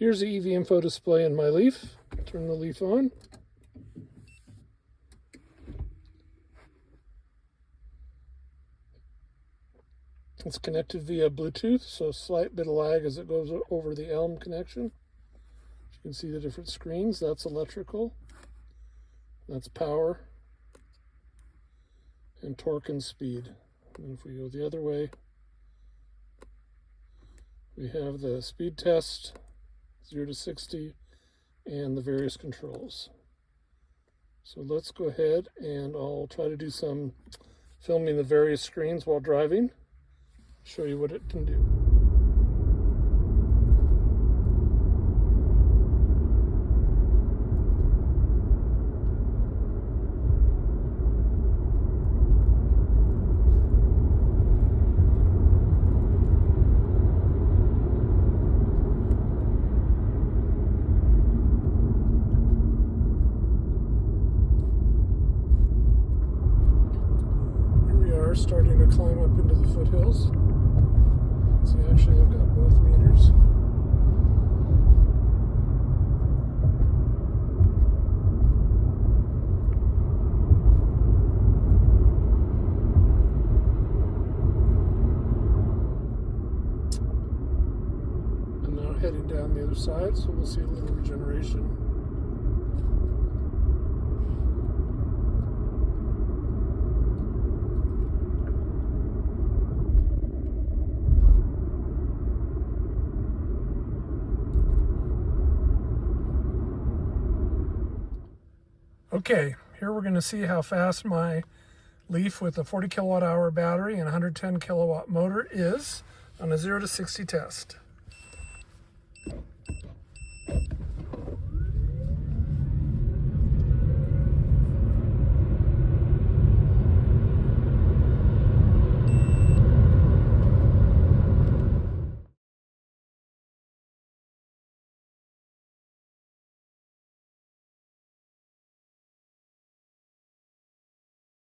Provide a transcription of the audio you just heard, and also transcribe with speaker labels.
Speaker 1: Here's the EV info display in my Leaf. Turn the Leaf on. It's connected via Bluetooth, so a slight bit of lag as it goes over the Elm connection. You can see the different screens. That's electrical. That's power. And torque and speed. And if we go the other way, we have the speed test, 0 to 60, and the various controls. So let's go ahead and I'll try to do some filming the various screens while driving, show you what it can do. Starting to climb up into the foothills. See, actually I've got both meters. I'm now heading down the other side, so we'll see a little regeneration. Okay, here we're going to see how fast my Leaf with a 40 kilowatt hour battery and 110 kilowatt motor is on a 0 to 60 test.